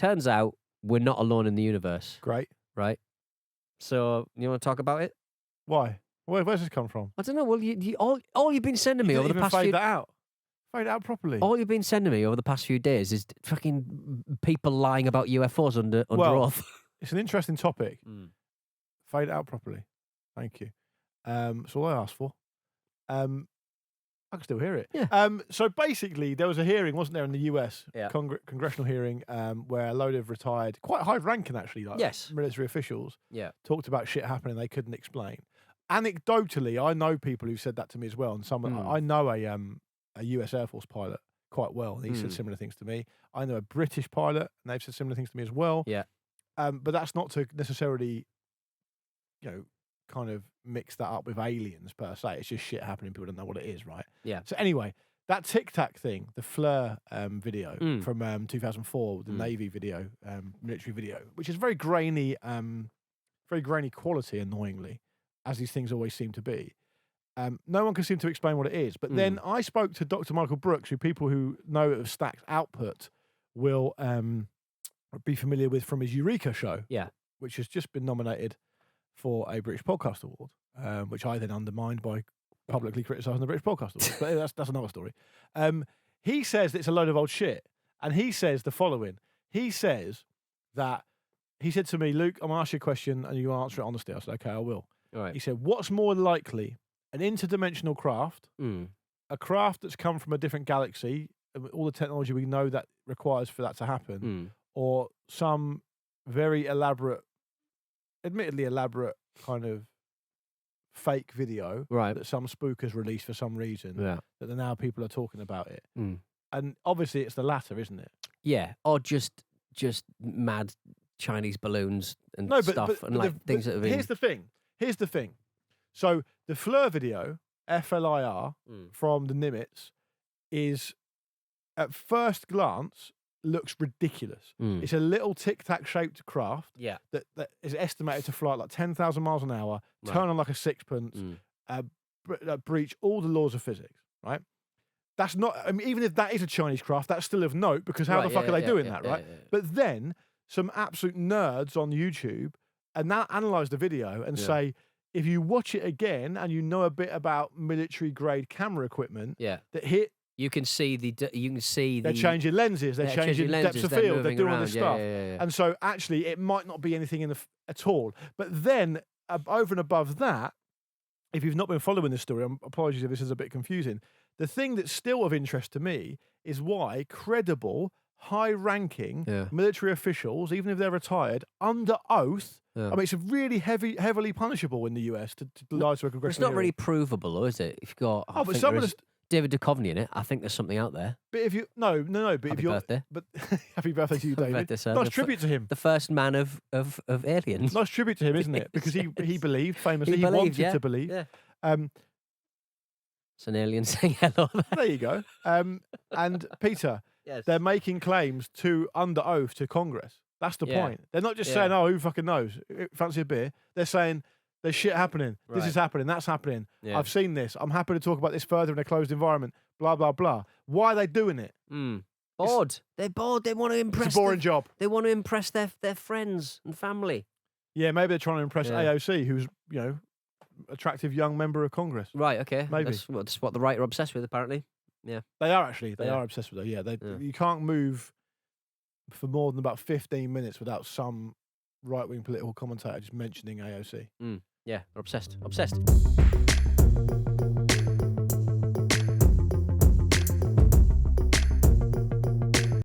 turns out we're not alone in the universe. Great. Right? So, you want to talk about it? Why? Where's this come from? I don't know. Well, all you've been sending me over the past few... that out. Fade it out properly. All you've been sending me over the past few days is fucking people lying about UFOs under oath. It's an interesting topic. Fade it out properly. Thank you. That's all I asked for. I can still hear it. Yeah. So basically, there was a hearing, wasn't there, in the US? Yeah. Congressional hearing where a load of retired, quite high-ranking actually, military officials talked about shit happening they couldn't explain. Anecdotally, I know people who've said that to me as well, and I know a US Air Force pilot quite well, and he said similar things to me. I know a British pilot, and they've said similar things to me as well. Yeah. But that's not to necessarily, kind of mix that up with aliens per se. It's just shit happening. People don't know what it is, right? Yeah. So anyway, that Tic Tac thing, the Fleur video from 2004, the Navy video, military video, which is very grainy quality, annoyingly, as these things always seem to be. No one can seem to explain what it is. But then I spoke to Dr. Michael Brooks, who people who know of Stack's output will be familiar with from his Eureka show, which has just been nominated for a British Podcast Award, which I then undermined by publicly criticising the British Podcast Award. But that's another story. He says that it's a load of old shit. And he says the following. He says that, he said to me, Luke, I'm going to ask you a question and you answer it honestly. I said, okay, I will. All right. He said, what's more likely, an interdimensional craft, a craft that's come from a different galaxy, all the technology we know that requires for that to happen, or some very admittedly elaborate kind of fake video that some spook has released for some reason, that now people are talking about it. And obviously it's the latter, isn't it? Yeah, or just mad Chinese balloons and stuff, things that have been... Here's the thing. So the Fleur video, FLIR, from the Nimitz, is, at first glance, looks ridiculous. It's a little Tic Tac shaped craft that is estimated to fly at like 10,000 miles an hour, turn on like a sixpence, breach all the laws of physics, right? That's not, I mean, even if that is a Chinese craft, that's still of note, because how the fuck are they doing that, right? But then some absolute nerds on YouTube and now analyze the video and say, if you watch it again and you know a bit about military grade camera equipment, that hit, you can see they're changing lenses, they're changing depths of field, they're doing all this stuff. And so actually it might not be anything at all. But then over and above that, if you've not been following this story, apologies if this is a bit confusing, the thing that's still of interest to me is why credible, high-ranking military officials, even if they're retired, under oath, I mean, it's really heavily punishable in the US to lie to a congressional It's not hearing. really provable, though, is it? If you've got... but some of the... David Duchovny in it. I think there's something out there. But if you... No. But happy if you're... birthday. But happy birthday to you, David. Birthday, sir. Nice tribute to him. The first man of aliens. Nice tribute to him, isn't it? Because he believed, famously. He wanted to believe. Yeah. It's an alien saying hello there. There you go. And Peter, they're making claims under oath to Congress. That's the point. They're not just saying, oh, who fucking knows? Fancy a beer? They're saying, there's shit happening. This is happening. That's happening. Yeah. I've seen this. I'm happy to talk about this further in a closed environment. Blah, blah, blah. Why are they doing it? Bored. They're bored. They want to impress... It's a boring job. They want to impress their friends and family. Yeah, maybe they're trying to impress AOC, who's, attractive young member of Congress. Right, okay. Maybe. That's what the right are obsessed with, apparently. Yeah. They are, actually. They are obsessed with her. Yeah, you can't move for more than about 15 minutes without some right-wing political commentator just mentioning AOC. Yeah, they're obsessed. Obsessed.